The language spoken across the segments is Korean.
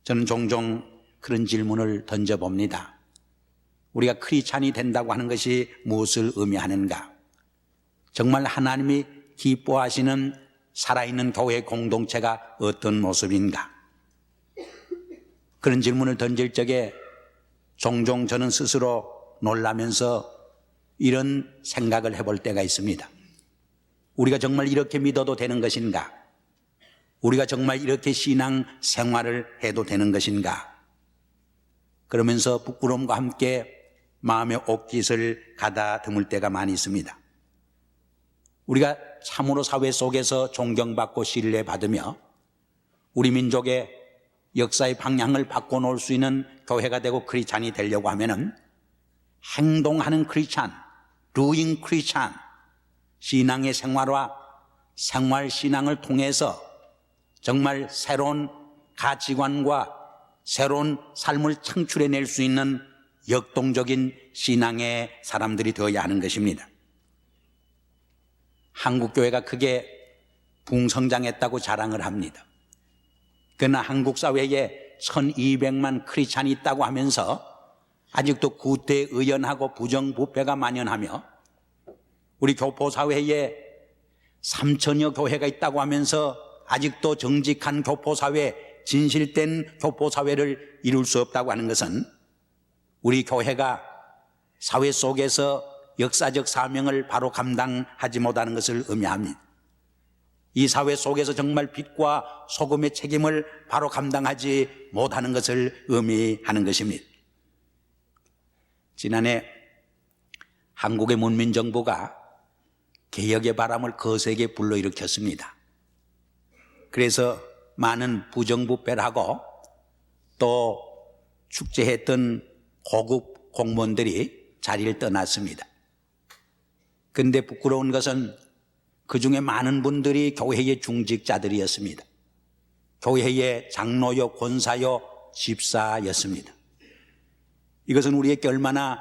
저는 종종 그런 질문을 던져봅니다. 우리가 크리스찬이 된다고 하는 것이 무엇을 의미하는가? 정말 하나님이 기뻐하시는 살아있는 교회 공동체가 어떤 모습인가? 그런 질문을 던질 적에 종종 저는 스스로 놀라면서 이런 생각을 해볼 때가 있습니다. 우리가 정말 이렇게 믿어도 되는 것인가? 우리가 정말 이렇게 신앙 생활을 해도 되는 것인가? 그러면서 부끄러움과 함께 마음의 옥깃을 가다듬을 때가 많이 있습니다. 우리가 참으로 사회 속에서 존경받고 신뢰받으며 우리 민족의 역사의 방향을 바꿔놓을 수 있는 교회가 되고 크리스찬이 되려고 하면은 행동하는 크리스찬, doing 크리스찬, 신앙의 생활과 생활신앙을 통해서 정말 새로운 가치관과 새로운 삶을 창출해낼 수 있는 역동적인 신앙의 사람들이 되어야 하는 것입니다. 한국교회가 크게 붕성장했다고 자랑을 합니다. 그러나 한국 사회에 1200만 크리스찬이 있다고 하면서 아직도 구태의연하고 부정부패가 만연하며 우리 교포사회에 3000여 교회가 있다고 하면서 아직도 정직한 교포사회, 진실된 교포사회를 이룰 수 없다고 하는 것은 우리 교회가 사회 속에서 역사적 사명을 바로 감당하지 못하는 것을 의미합니다. 이 사회 속에서 정말 빛과 소금의 책임을 바로 감당하지 못하는 것을 의미하는 것입니다. 지난해 한국의 문민정부가 개혁의 바람을 거세게 불러일으켰습니다. 그래서 많은 부정부패를 하고 또 축제했던 고급 공무원들이 자리를 떠났습니다. 그런데 부끄러운 것은 그 중에 많은 분들이 교회의 중직자들이었습니다. 교회의 장로요, 권사요, 집사였습니다. 이것은 우리에게 얼마나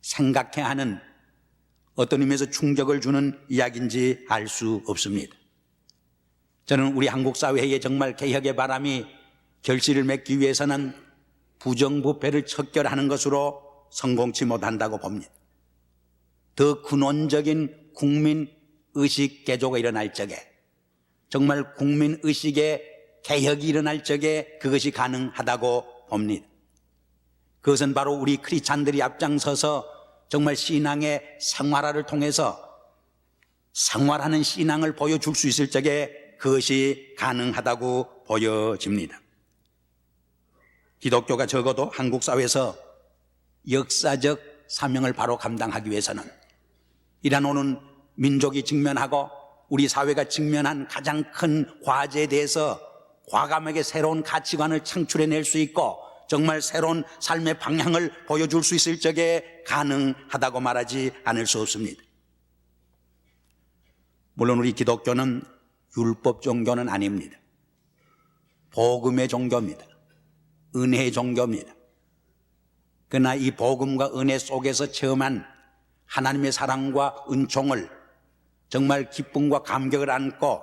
생각해야 하는 어떤 의미에서 충격을 주는 이야기인지 알 수 없습니다. 저는 우리 한국 사회에 정말 개혁의 바람이 결실을 맺기 위해서는 부정부패를 척결하는 것으로 성공치 못한다고 봅니다. 더 근원적인 국민의식 개조가 일어날 적에 정말 국민의식의 개혁이 일어날 적에 그것이 가능하다고 봅니다. 그것은 바로 우리 크리스찬들이 앞장서서 정말 신앙의 생활화를 통해서 생활하는 신앙을 보여줄 수 있을 적에 그것이 가능하다고 보여집니다. 기독교가 적어도 한국 사회에서 역사적 사명을 바로 감당하기 위해서는 이란 오는 민족이 직면하고 우리 사회가 직면한 가장 큰 과제에 대해서 과감하게 새로운 가치관을 창출해낼 수 있고 정말 새로운 삶의 방향을 보여줄 수 있을 적에 가능하다고 말하지 않을 수 없습니다. 물론 우리 기독교는 율법 종교는 아닙니다. 복음의 종교입니다. 은혜의 종교입니다. 그러나 이 복음과 은혜 속에서 체험한 하나님의 사랑과 은총을 정말 기쁨과 감격을 안고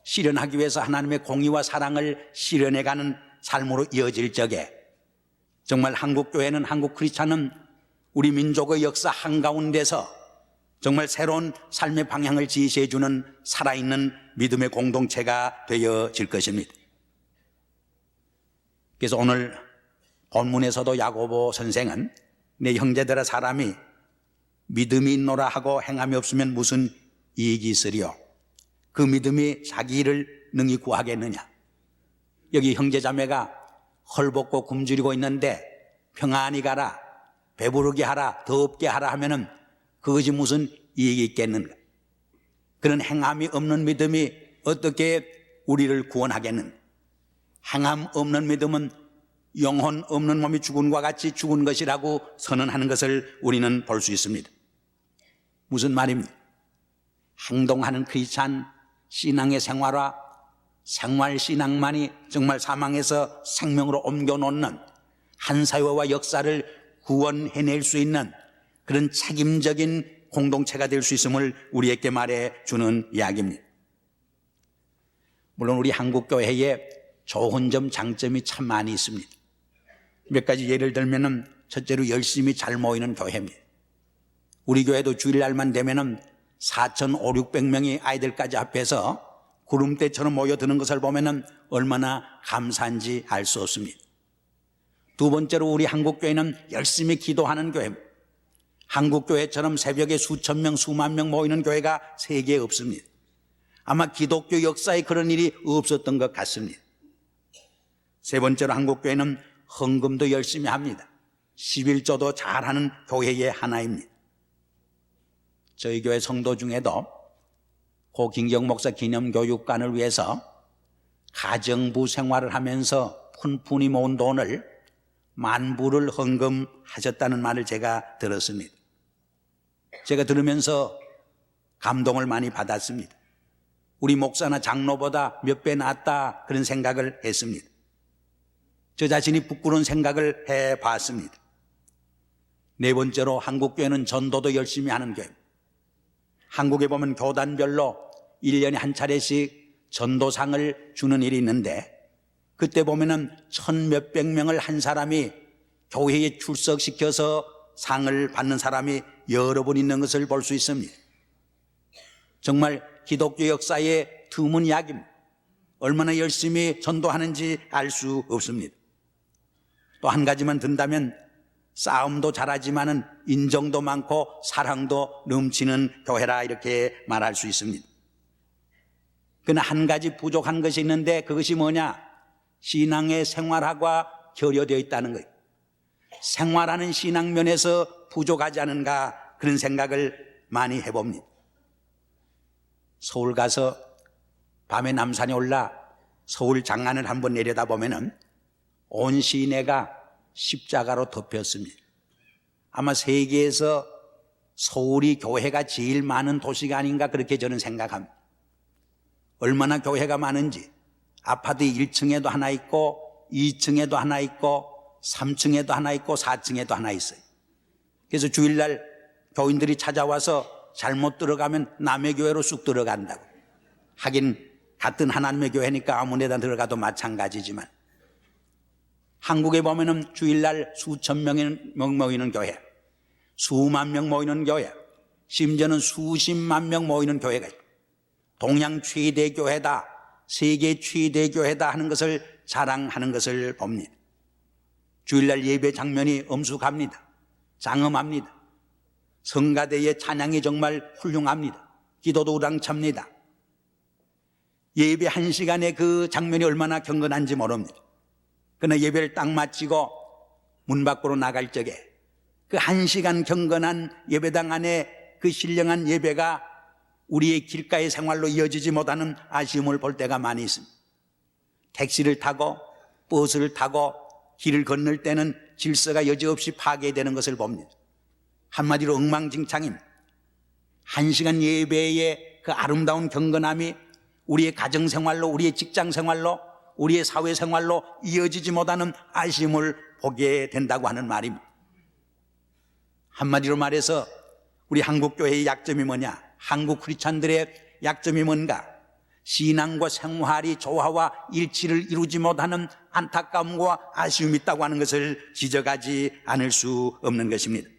실현하기 위해서 하나님의 공의와 사랑을 실현해가는 삶으로 이어질 적에 정말 한국교회는, 한국 크리스찬은 우리 민족의 역사 한가운데서 정말 새로운 삶의 방향을 지시해주는 살아있는 믿음의 공동체가 되어질 것입니다. 그래서 오늘 본문에서도 야고보 선생은 내 형제들아 사람이 믿음이 있노라 하고 행함이 없으면 무슨 이익이 있으리요? 그 믿음이 자기 일을 능히 구하겠느냐? 여기 형제자매가 헐벗고 굶주리고 있는데 평안히 가라, 배부르게 하라, 더 없게 하라 하면은 그것이 무슨 이익이 있겠는가? 그런 행함이 없는 믿음이 어떻게 우리를 구원하겠는가? 행함 없는 믿음은 영혼 없는 몸이 죽은과 같이 죽은 것이라고 선언하는 것을 우리는 볼 수 있습니다. 무슨 말입니까? 행동하는 크리스찬 신앙의 생활화, 생활신앙만이 정말 사망에서 생명으로 옮겨놓는 한 사회와 역사를 구원해낼 수 있는 그런 책임적인 공동체가 될 수 있음을 우리에게 말해주는 이야기입니다. 물론 우리 한국교회에 좋은 점, 장점이 참 많이 있습니다. 몇 가지 예를 들면은 첫째로 열심히 잘 모이는 교회입니다. 우리 교회도 주일날만 되면은 4,500, 600명의 아이들까지 합해서 구름대처럼 모여드는 것을 보면은 얼마나 감사한지 알 수 없습니다. 두 번째로 우리 한국교회는 열심히 기도하는 교회입니다. 한국교회처럼 새벽에 수천 명, 수만 명 모이는 교회가 세계에 없습니다. 아마 기독교 역사에 그런 일이 없었던 것 같습니다. 세 번째로 한국교회는 헌금도 열심히 합니다. 11조도 잘하는 교회의 하나입니다. 저희 교회 성도 중에도 고 김경 목사 기념교육관을 위해서 가정부 생활을 하면서 푼푼히 모은 돈을 10,000불을 헌금하셨다는 말을 제가 들었습니다. 제가 들으면서 감동을 많이 받았습니다. 우리 목사나 장로보다 몇 배 낫다 그런 생각을 했습니다. 저 자신이 부끄러운 생각을 해봤습니다. 네 번째로 한국교회는 전도도 열심히 하는 교회입니다. 한국에 보면 교단별로 1년에 한 차례씩 전도상을 주는 일이 있는데 그때 보면은 1,000몇백 명을 한 사람이 교회에 출석시켜서 상을 받는 사람이 여러 분 있는 것을 볼 수 있습니다. 정말 기독교 역사의 드문 이야기입니다. 얼마나 열심히 전도하는지 알 수 없습니다. 또 한 가지만 든다면 싸움도 잘하지만은 인정도 많고 사랑도 넘치는 교회라 이렇게 말할 수 있습니다. 그러나 한 가지 부족한 것이 있는데 그것이 뭐냐? 신앙의 생활화가 결여되어 있다는 거예요. 생활하는 신앙면에서 부족하지 않은가 그런 생각을 많이 해봅니다. 서울 가서 밤에 남산에 올라 서울 장안을 한번 내려다보면은 온 시내가 십자가로 덮였습니다. 아마 세계에서 서울이 교회가 제일 많은 도시가 아닌가 그렇게 저는 생각합니다. 얼마나 교회가 많은지 아파트 1층에도 하나 있고 2층에도 하나 있고 3층에도 하나 있고 4층에도 하나 있어요. 그래서 주일날 교인들이 찾아와서 잘못 들어가면 남의 교회로 쑥 들어간다고. 하긴 같은 하나님의 교회니까 아무 데나 들어가도 마찬가지지만 한국에 보면은 주일날 수천 명 모이는 교회, 수만 명 모이는 교회, 심지어는 수십만 명 모이는 교회가 있고 동양 최대 교회다, 세계 최대 교회다 하는 것을 자랑하는 것을 봅니다. 주일날 예배 장면이 엄숙합니다. 장엄합니다. 성가대의 찬양이 정말 훌륭합니다. 기도도 우랑찹니다. 예배 1시간의 그 장면이 얼마나 경건한지 모릅니다. 그러나 예배를 딱 마치고 문 밖으로 나갈 적에 그 1시간 경건한 예배당 안에 그 신령한 예배가 우리의 길가의 생활로 이어지지 못하는 아쉬움을 볼 때가 많이 있습니다. 택시를 타고 버스를 타고 길을 건널 때는 질서가 여지없이 파괴되는 것을 봅니다. 한마디로 엉망진창입니다. 1시간 예배의 그 아름다운 경건함이 우리의 가정생활로, 우리의 직장생활로, 우리의 사회생활로 이어지지 못하는 아쉬움을 보게 된다고 하는 말입니다. 한마디로 말해서 우리 한국교회의 약점이 뭐냐? 한국 크리스찬들의 약점이 뭔가? 신앙과 생활이 조화와 일치를 이루지 못하는 안타까움과 아쉬움이 있다고 하는 것을 지적하지 않을 수 없는 것입니다.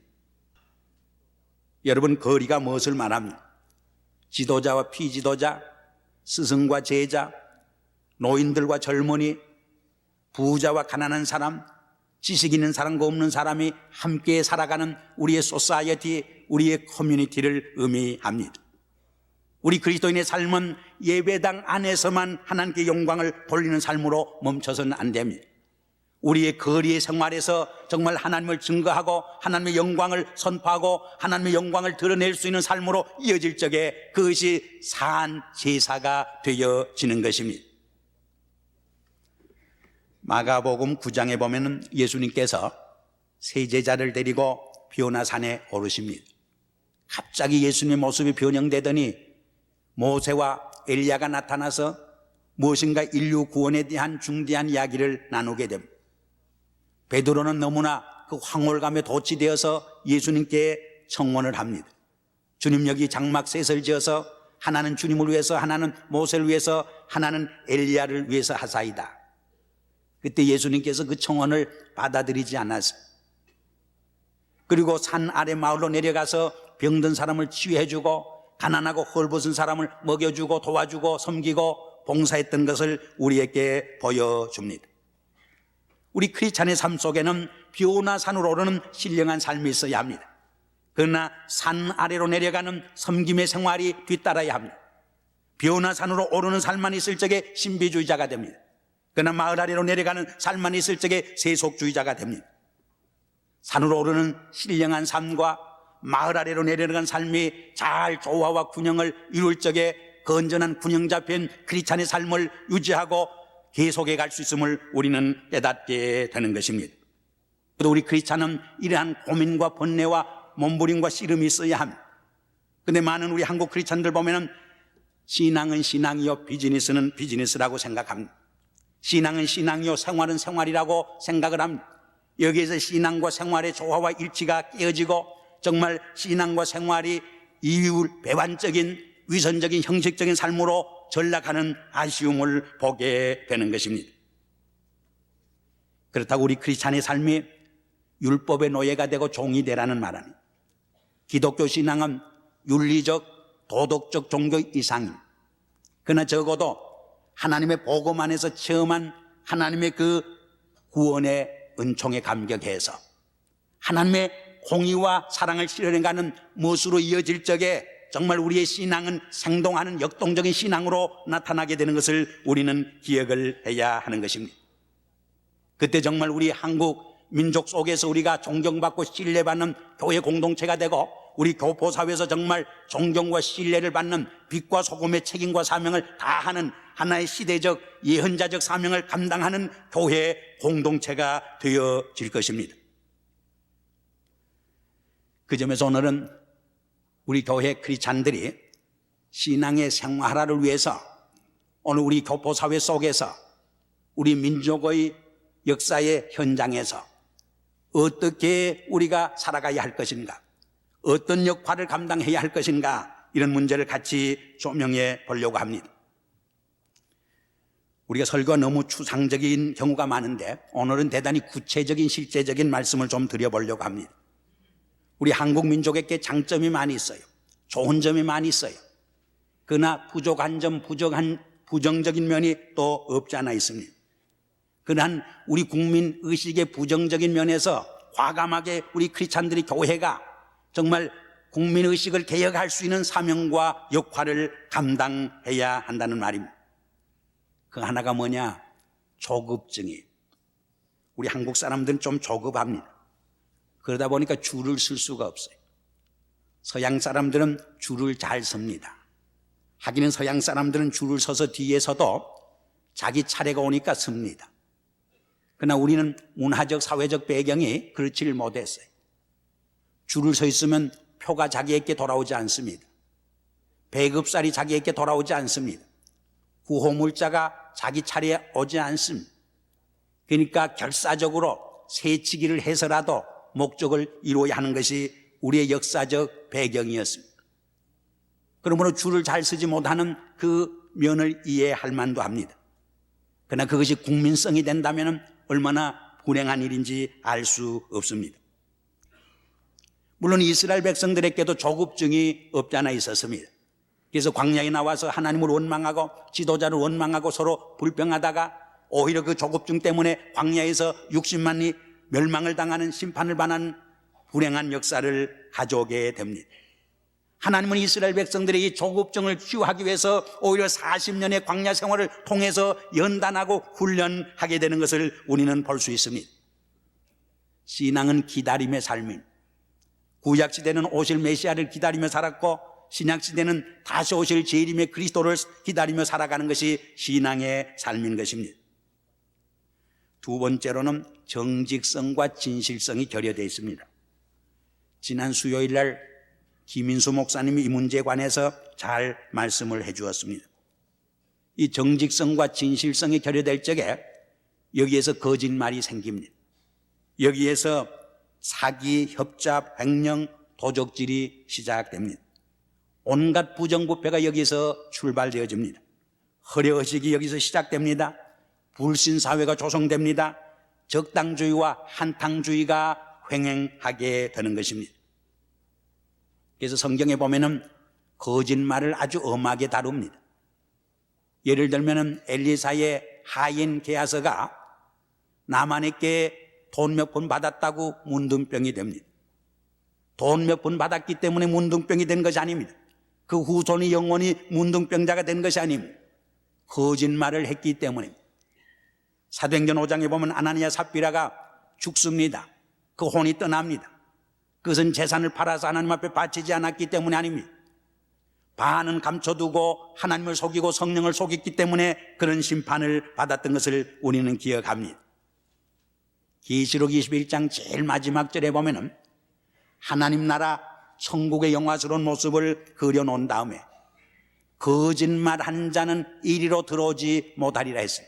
여러분, 거리가 무엇을 말합니까? 지도자와 피지도자, 스승과 제자, 노인들과 젊은이, 부자와 가난한 사람, 지식 있는 사람과 없는 사람이 함께 살아가는 우리의 소사이어티, 우리의 커뮤니티를 의미합니다. 우리 그리스도인의 삶은 예배당 안에서만 하나님께 영광을 돌리는 삶으로 멈춰서는 안 됩니다. 우리의 거리의 생활에서 정말 하나님을 증거하고 하나님의 영광을 선포하고 하나님의 영광을 드러낼 수 있는 삶으로 이어질 적에 그것이 산 제사가 되어지는 것입니다. 마가복음 9장에 보면 예수님께서 세 제자를 데리고 비오나산에 오르십니다. 갑자기 예수님의 모습이 변형되더니 모세와 엘리야가 나타나서 무엇인가 인류 구원에 대한 중대한 이야기를 나누게 됩니다. 베드로는 너무나 그 황홀감에 도취되어서 예수님께 청원을 합니다. 주님, 여기 장막 셋을 지어서 하나는 주님을 위해서, 하나는 모세를 위해서, 하나는 엘리야를 위해서 하사이다. 그때 예수님께서 그 청혼을 받아들이지 않았어요. 그리고 산 아래 마을로 내려가서 병든 사람을 치유해주고 가난하고 헐벗은 사람을 먹여주고 도와주고 섬기고 봉사했던 것을 우리에게 보여줍니다. 우리 크리스찬의 삶 속에는 비 오나 산으로 오르는 신령한 삶이 있어야 합니다. 그러나 산 아래로 내려가는 섬김의 생활이 뒤따라야 합니다. 비 오나 산으로 오르는 삶만 있을 적에 신비주의자가 됩니다. 그러나 마을 아래로 내려가는 삶만 있을 적에 세속주의자가 됩니다. 산으로 오르는 신령한 삶과 마을 아래로 내려가는 삶이 잘 조화와 균형을 이룰 적에 건전한 균형 잡힌 크리스찬의 삶을 유지하고 계속해 갈 수 있음을 우리는 깨닫게 되는 것입니다. 또 우리 크리스찬은 이러한 고민과 번뇌와 몸부림과 씨름이 있어야 합니다. 그런데 많은 우리 한국 크리스찬들 보면은 신앙은 신앙이요 비즈니스는 비즈니스라고 생각합니다. 신앙은 신앙이요 생활은 생활이라고 생각을 합니다. 여기에서 신앙과 생활의 조화와 일치가 깨어지고 정말 신앙과 생활이 이율 배반적인 위선적인 형식적인 삶으로 전락하는 아쉬움을 보게 되는 것입니다. 그렇다고 우리 크리스찬의 삶이 율법의 노예가 되고 종이 되라는 말 아닙니다. 기독교 신앙은 윤리적 도덕적 종교 이상입니다. 그러나 적어도 하나님의 복음 안에서 체험한 하나님의 그 구원의 은총에 감격해서 하나님의 공의와 사랑을 실현해가는 무엇으로 이어질 적에 정말 우리의 신앙은 생동하는 역동적인 신앙으로 나타나게 되는 것을 우리는 기억을 해야 하는 것입니다. 그때 정말 우리 한국 민족 속에서 우리가 존경받고 신뢰받는 교회 공동체가 되고 우리 교포사회에서 정말 존경과 신뢰를 받는 빛과 소금의 책임과 사명을 다하는 하나의 시대적 예언자적 사명을 감당하는 교회 공동체가 되어질 것입니다. 그 점에서 오늘은 우리 교회 크리스찬들이 신앙의 생활화를 위해서 오늘 우리 교포사회 속에서 우리 민족의 역사의 현장에서 어떻게 우리가 살아가야 할 것인가, 어떤 역할을 감당해야 할 것인가, 이런 문제를 같이 조명해 보려고 합니다. 우리가 설교가 너무 추상적인 경우가 많은데 오늘은 대단히 구체적인 실제적인 말씀을 좀 드려보려고 합니다. 우리 한국 민족에게 장점이 많이 있어요. 좋은 점이 많이 있어요. 그러나 부족한 점, 부정적인 면이 또 없지 않아 있습니다. 그러한 우리 국민 의식의 부정적인 면에서 과감하게 우리 크리스찬들이 교회가 정말 국민 의식을 개혁할 수 있는 사명과 역할을 감당해야 한다는 말입니다. 그 하나가 뭐냐? 조급증이. 우리 한국 사람들은 좀 조급합니다. 그러다 보니까 줄을 쓸 수가 없어요. 서양 사람들은 줄을 잘 섭니다. 하기는 서양 사람들은 줄을 서서 뒤에서도 자기 차례가 오니까 섭니다. 그러나 우리는 문화적 사회적 배경이 그렇지를 못했어요. 줄을 서 있으면 표가 자기에게 돌아오지 않습니다. 배급살이 자기에게 돌아오지 않습니다. 구호물자가 자기 차례에 오지 않습니다. 그러니까 결사적으로 세치기를 해서라도 목적을 이루어야 하는 것이 우리의 역사적 배경이었습니다. 그러므로 줄을 잘 서지 못하는 그 면을 이해할 만도 합니다. 그러나 그것이 국민성이 된다면 얼마나 불행한 일인지 알 수 없습니다. 물론 이스라엘 백성들에게도 조급증이 없지 않아 있었습니다. 그래서 광야에 나와서 하나님을 원망하고 지도자를 원망하고 서로 불평하다가 오히려 그 조급증 때문에 광야에서 60만이 멸망을 당하는 심판을 받는 불행한 역사를 가져오게 됩니다. 하나님은 이스라엘 백성들의 이 조급증을 치유하기 위해서 오히려 40년의 광야 생활을 통해서 연단하고 훈련하게 되는 것을 우리는 볼 수 있습니다. 신앙은 기다림의 삶입니다. 구약시대는 오실 메시아를 기다리며 살았고 신약시대는 다시 오실 재림의 그리스도를 기다리며 살아가는 것이 신앙의 삶인 것입니다. 두 번째로는 정직성과 진실성이 결여되어 있습니다. 지난 수요일 날 김인수 목사님이 이 문제에 관해서 잘 말씀을 해 주었습니다. 이 정직성과 진실성이 결여될 적에 여기에서 거짓말이 생깁니다. 여기에서 사기, 협잡, 횡령, 도적질이 시작됩니다. 온갖 부정부패가 여기서 출발되어집니다. 허례의식이 여기서 시작됩니다. 불신 사회가 조성됩니다. 적당주의와 한탕주의가 횡행하게 되는 것입니다. 그래서 성경에 보면은 거짓말을 아주 엄하게 다룹니다. 예를 들면은 엘리사의 하인 게하서가 나만에게 돈 몇 푼 받았다고 문둥병이 됩니다. 돈 몇 푼 받았기 때문에 문둥병이 된 것이 아닙니다. 그 후손이 영원히 문둥병자가 된 것이 아닙니다. 거짓말을 했기 때문입니다. 사도행전 5장에 보면 아나니아 삽비라가 죽습니다. 그 혼이 떠납니다. 그것은 재산을 팔아서 하나님 앞에 바치지 않았기 때문이 아닙니다. 반은 감춰두고 하나님을 속이고 성령을 속였기 때문에 그런 심판을 받았던 것을 우리는 기억합니다. 계시록 21장 제일 마지막 절에 보면은 하나님 나라 천국의 영화스러운 모습을 그려놓은 다음에 거짓말 한 자는 이리로 들어오지 못하리라 했어요.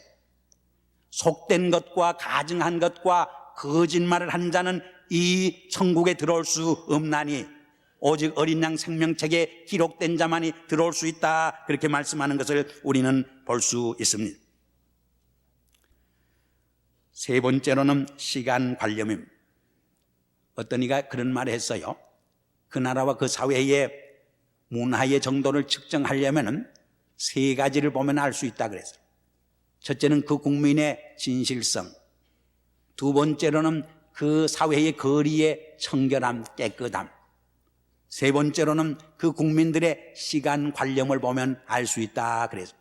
속된 것과 가증한 것과 거짓말을 한 자는 이 천국에 들어올 수 없나니 오직 어린 양 생명책에 기록된 자만이 들어올 수 있다, 그렇게 말씀하는 것을 우리는 볼 수 있습니다. 세 번째로는 시간 관념입니다. 어떤 이가 그런 말을 했어요. 그 나라와 그 사회의 문화의 정도를 측정하려면 세 가지를 보면 알 수 있다 그랬어요. 첫째는 그 국민의 진실성, 두 번째로는 그 사회의 거리의 청결함, 깨끗함, 세 번째로는 그 국민들의 시간 관념을 보면 알 수 있다 그래서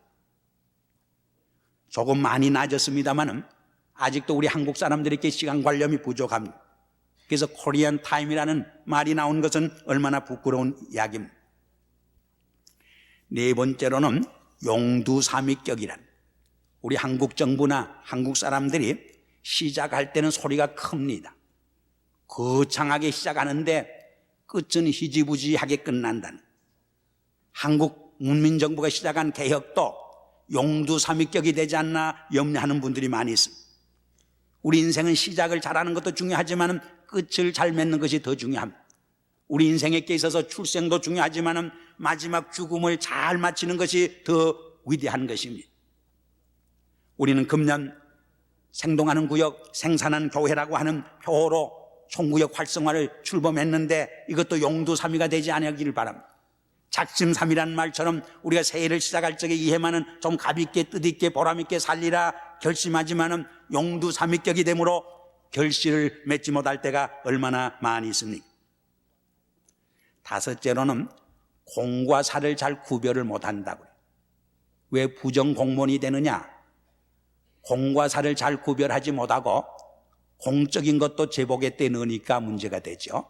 조금 많이 낮았습니다만은 아직도 우리 한국 사람들에게 시간 관념이 부족합니다. 그래서 코리안 타임이라는 말이 나온 것은 얼마나 부끄러운 이야기입니다. 네 번째로는 용두삼위격이란, 우리 한국 정부나 한국 사람들이 시작할 때는 소리가 큽니다. 거창하게 시작하는데 끝은 희지부지하게 끝난다는, 한국 문민정부가 시작한 개혁도 용두삼위격이 되지 않나 염려하는 분들이 많이 있습니다. 우리 인생은 시작을 잘하는 것도 중요하지만 끝을 잘 맺는 것이 더 중요합니다. 우리 인생에 있어서 출생도 중요하지만 마지막 죽음을 잘 마치는 것이 더 위대한 것입니다. 우리는 금년 생동하는 구역 생산한 교회라고 하는 표어로 총구역 활성화를 출범했는데 이것도 용두삼위가 되지 않기를 바랍니다. 작심삼이라는 말처럼 우리가 새해를 시작할 적에 이 해만은 좀 가볍게 뜻있게 보람있게 살리라 결심하지만은 용두삼위격이 되므로 결실을 맺지 못할 때가 얼마나 많이 있습니까? 다섯째로는 공과 사를 잘 구별을 못한다고요. 왜 부정공무원이 되느냐? 공과 사를 잘 구별하지 못하고 공적인 것도 제복에 때 넣으니까 문제가 되죠.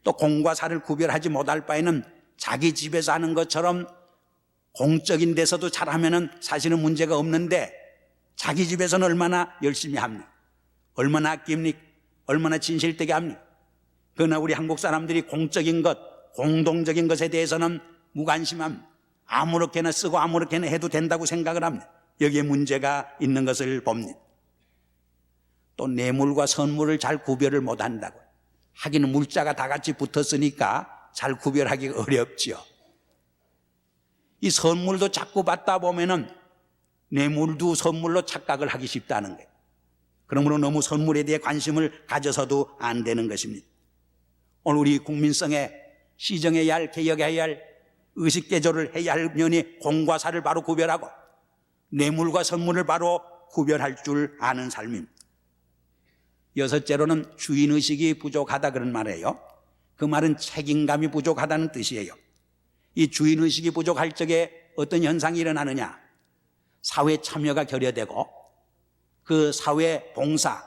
또 공과 사를 구별하지 못할 바에는 자기 집에서 하는 것처럼 공적인 데서도 잘하면은 사실은 문제가 없는데 자기 집에서는 얼마나 열심히 합니까? 얼마나 아낍니까? 얼마나 진실되게 합니까? 그러나 우리 한국 사람들이 공적인 것, 공동적인 것에 대해서는 무관심합니다. 아무렇게나 쓰고 아무렇게나 해도 된다고 생각을 합니다. 여기에 문제가 있는 것을 봅니다. 또 뇌물과 선물을 잘 구별을 못한다고요. 하기는 물자가 다 같이 붙었으니까 잘 구별하기 어렵지요. 이 선물도 자꾸 받다 보면은 뇌물도 선물로 착각을 하기 쉽다는 거예요. 그러므로 너무 선물에 대해 관심을 가져서도 안 되는 것입니다. 오늘 우리 국민성에 시정해야 할, 개혁해야 할, 의식개조를 해야 할 면이 공과 사를 바로 구별하고 뇌물과 선물을 바로 구별할 줄 아는 삶입니다. 여섯째로는 주인의식이 부족하다 그런 말이에요. 그 말은 책임감이 부족하다는 뜻이에요. 이 주인의식이 부족할 적에 어떤 현상이 일어나느냐? 사회 참여가 결여되고 그 사회 봉사,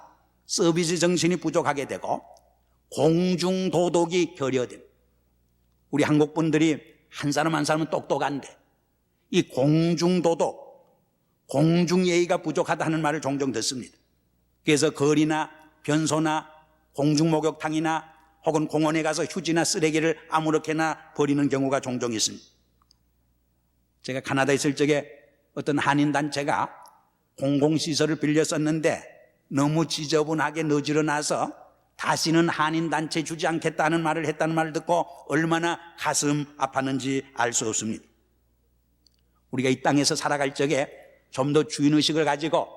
서비스 정신이 부족하게 되고 공중도덕이 결여됩니다. 우리 한국 분들이 한 사람 한 사람은 똑똑한데 이 공중도덕, 공중예의가 부족하다는 말을 종종 듣습니다. 그래서 거리나 변소나 공중목욕탕이나 혹은 공원에 가서 휴지나 쓰레기를 아무렇게나 버리는 경우가 종종 있습니다. 제가 카나다에 있을 적에 어떤 한인단체가 공공시설을 빌려 썼는데 너무 지저분하게 너지러나서 다시는 한인단체 주지 않겠다는 말을 했다는 말을 듣고 얼마나 가슴 아팠는지 알 수 없습니다. 우리가 이 땅에서 살아갈 적에 좀 더 주인의식을 가지고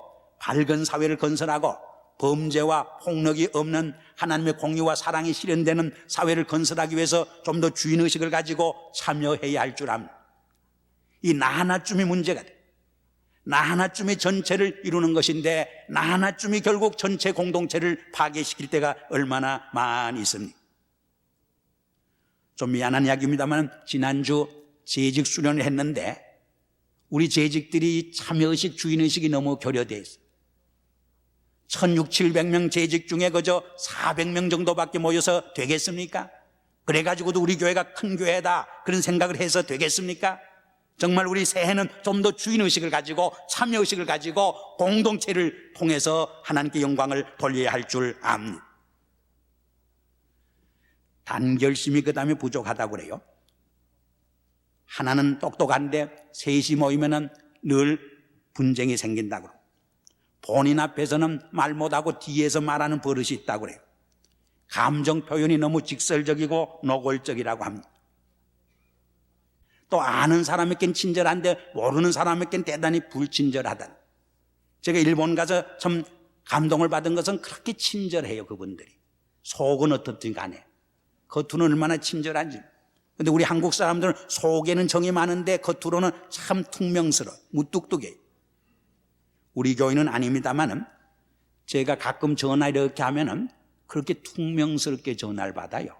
밝은 사회를 건설하고 범죄와 폭력이 없는 하나님의 공의와 사랑이 실현되는 사회를 건설하기 위해서 좀 더 주인의식을 가지고 참여해야 할 줄 압니다. 이 나 하나쯤이 문제가 돼요. 나 하나쯤이 전체를 이루는 것인데 나 하나쯤이 결국 전체 공동체를 파괴시킬 때가 얼마나 많이 있습니까? 좀 미안한 이야기입니다만 지난주 재직 수련을 했는데 우리 재직들이 참여의식, 주인의식이 너무 결여되어 있어요. 1600, 700명 재직 중에 그저 400명 정도밖에 모여서 되겠습니까? 그래가지고도 우리 교회가 큰 교회다 그런 생각을 해서 되겠습니까? 정말 우리 새해는 좀 더 주인의식을 가지고 참여의식을 가지고 공동체를 통해서 하나님께 영광을 돌려야 할 줄 압니다. 단결심이 그 다음에 부족하다고 그래요. 하나는 똑똑한데 셋이 모이면 늘 분쟁이 생긴다고 그래요. 본인 앞에서는 말 못하고 뒤에서 말하는 버릇이 있다고 그래요. 감정 표현이 너무 직설적이고 노골적이라고 합니다. 또 아는 사람에겐 친절한데 모르는 사람에겐 대단히 불친절하다. 제가 일본 가서 참 감동을 받은 것은 그렇게 친절해요. 그분들이 속은 어떻든 간에 겉으로는 얼마나 친절한지. 근데 우리 한국 사람들은 속에는 정이 많은데 겉으로는 참 퉁명스러워 무뚝뚝해요. 우리 교회는 아닙니다만은 제가 가끔 전화 이렇게 하면은 그렇게 퉁명스럽게 전화를 받아요.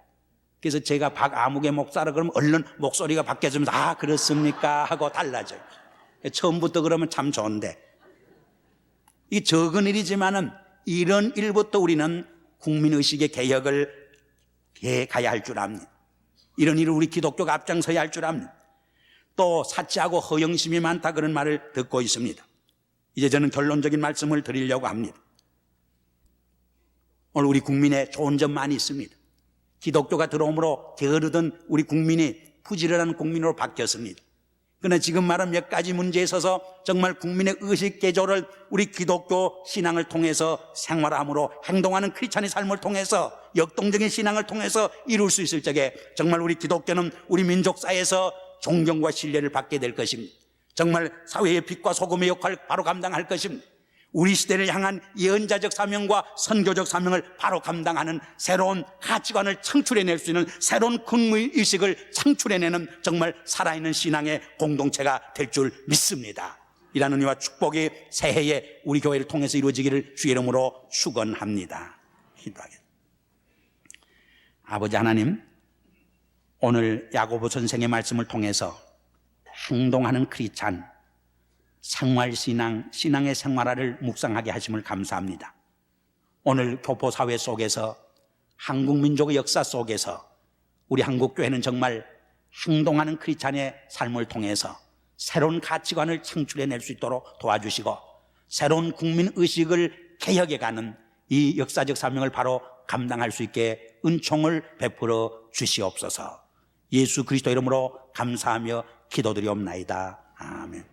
그래서 제가 박아무개 목사라 그러면 얼른 목소리가 바뀌어지면서 아 그렇습니까 하고 달라져요. 처음부터 그러면 참 좋은데 이 적은 일이지만은 이런 일부터 우리는 국민의식의 개혁을 해 가야 할 줄 압니다. 이런 일을 우리 기독교가 앞장서야 할 줄 압니다. 또 사치하고 허영심이 많다 그런 말을 듣고 있습니다. 이제 저는 결론적인 말씀을 드리려고 합니다. 오늘 우리 국민의 좋은 점 많이 있습니다. 기독교가 들어옴으로 게으르던 우리 국민이 부지런한 국민으로 바뀌었습니다. 그러나 지금 말한 몇 가지 문제에 있어서 정말 국민의 의식 개조를 우리 기독교 신앙을 통해서 생활함으로 행동하는 크리스찬의 삶을 통해서 역동적인 신앙을 통해서 이룰 수 있을 적에 정말 우리 기독교는 우리 민족 사회에서 존경과 신뢰를 받게 될 것입니다. 정말 사회의 빛과 소금의 역할을 바로 감당할 것입니다. 우리 시대를 향한 예언자적 사명과 선교적 사명을 바로 감당하는 새로운 가치관을 창출해낼 수 있는 새로운 국민의식을 창출해내는 정말 살아있는 신앙의 공동체가 될 줄 믿습니다. 이라는 의미와 축복이 새해에 우리 교회를 통해서 이루어지기를 주의 이름으로 축원합니다. 기도하겠습니다. 아버지 하나님, 오늘 야고보 선생의 말씀을 통해서 행동하는 크리스찬, 생활신앙, 신앙의 생활화를 묵상하게 하심을 감사합니다. 오늘 교포사회 속에서 한국 민족의 역사 속에서 우리 한국교회는 정말 행동하는 크리스찬의 삶을 통해서 새로운 가치관을 창출해낼 수 있도록 도와주시고 새로운 국민의식을 개혁해가는 이 역사적 사명을 바로 감당할 수 있게 은총을 베풀어 주시옵소서. 예수 그리스도 이름으로 감사하며 기도드리옵나이다. 아멘.